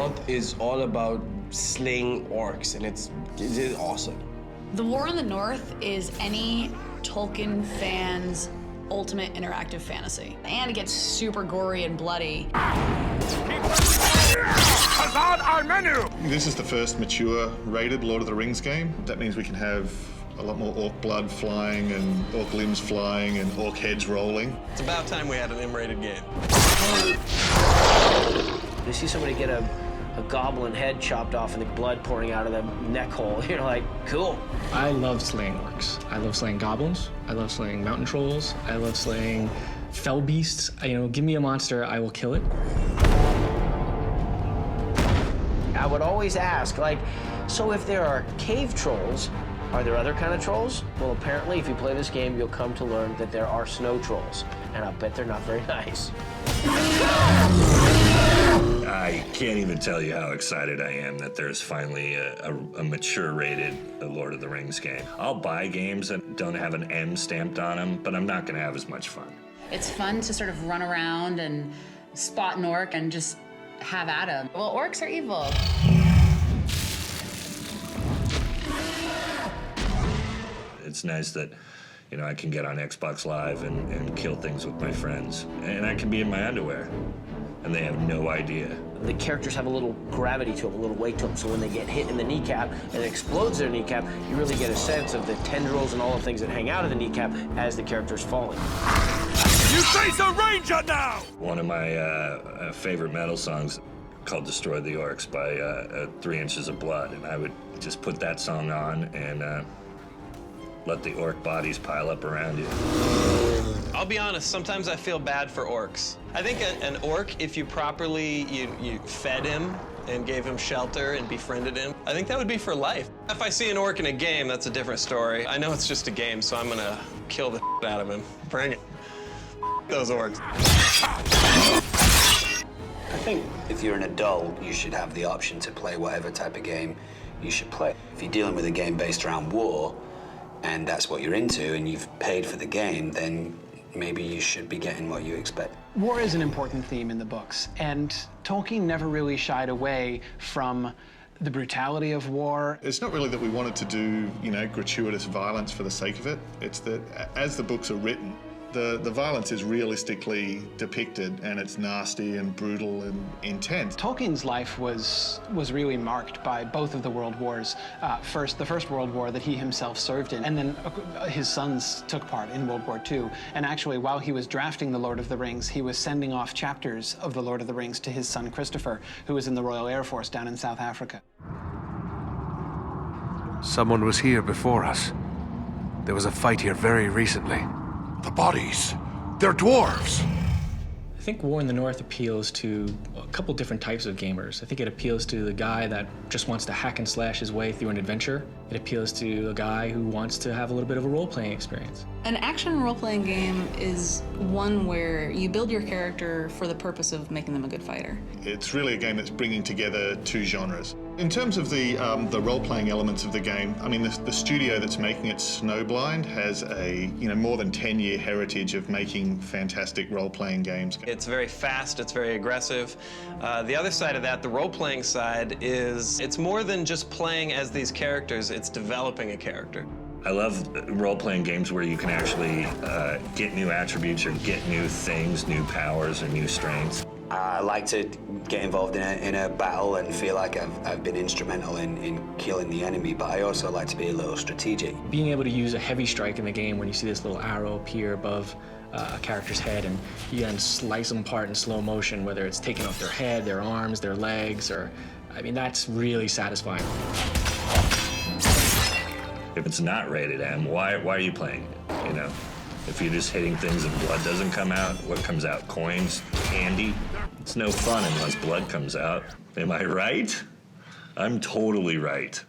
North is all about slaying orcs, and it's awesome. The War in the North is any Tolkien fan's ultimate interactive fantasy. And it gets super gory and bloody. Our menu! This is the first mature rated Lord of the Rings game. That means we can have a lot more orc blood flying and orc limbs flying and orc heads rolling. It's about time we had an M-rated game. You see somebody get a goblin head chopped off and the blood pouring out of the neck hole. You're like, cool. I love slaying orcs. I love slaying goblins. I love slaying mountain trolls. I love slaying fell beasts. Give me a monster, I will kill it. I would always ask, so if there are cave trolls, are there other kind of trolls? Well, apparently, if you play this game, you'll come to learn that there are snow trolls, and I'll bet they're not very nice. I can't even tell you how excited I am that there's finally a mature rated Lord of the Rings game. I'll buy games that don't have an M stamped on them, but I'm not gonna have as much fun. It's fun to sort of run around and spot an orc and just have at him. Well, orcs are evil. It's nice that, I can get on Xbox Live and kill things with my friends. And I can be in my underwear, and they have no idea. The characters have a little gravity to them, a little weight to them, so when they get hit in the kneecap and it explodes their kneecap, you really get a sense of the tendrils and all the things that hang out of the kneecap as the character's falling. You face a ranger now! One of my favorite metal songs called Destroy the Orcs by 3 Inches of Blood, and I would just put that song on and let the orc bodies pile up around you. I'll be honest, sometimes I feel bad for orcs. I think an orc, if you properly, you fed him and gave him shelter and befriended him, I think that would be for life. If I see an orc in a game, that's a different story. I know it's just a game, so I'm gonna kill the out of him. Bring it. Those orcs. I think if you're an adult, you should have the option to play whatever type of game you should play. If you're dealing with a game based around war, and that's what you're into, and you've paid for the game, then maybe you should be getting what you expect. War is an important theme in the books, and Tolkien never really shied away from the brutality of war. It's not really that we wanted to do, gratuitous violence for the sake of it. It's that as the books are written, the violence is realistically depicted, and it's nasty and brutal and intense. Tolkien's life was really marked by both of the world wars. The First World War that he himself served in, and then his sons took part in World War II. And actually, while he was drafting The Lord of the Rings, he was sending off chapters of The Lord of the Rings to his son Christopher, who was in the Royal Air Force down in South Africa. Someone was here before us. There was a fight here very recently. The bodies, they're dwarves. I think War in the North appeals to a couple different types of gamers. I think it appeals to the guy that just wants to hack and slash his way through an adventure. It appeals to a guy who wants to have a little bit of a role-playing experience. An action role-playing game is one where you build your character for the purpose of making them a good fighter. It's really a game that's bringing together two genres. In terms of the role-playing elements of the game, I mean, the studio that's making it, Snowblind, has a more than 10-year heritage of making fantastic role-playing games. It's very fast, it's very aggressive. The other side of that, the role-playing side, is it's more than just playing as these characters, it's developing a character. I love role-playing games where you can actually get new attributes or get new things, new powers or new strengths. I like to get involved in a battle and feel like I've been instrumental in killing the enemy, but I also like to be a little strategic. Being able to use a heavy strike in the game when you see this little arrow appear above a character's head, and you can slice them apart in slow motion, whether it's taking off their head, their arms, their legs, that's really satisfying. If it's not rated M, why are you playing it, If you're just hitting things and blood doesn't come out, what comes out? Coins? Candy? It's no fun unless blood comes out. Am I right? I'm totally right.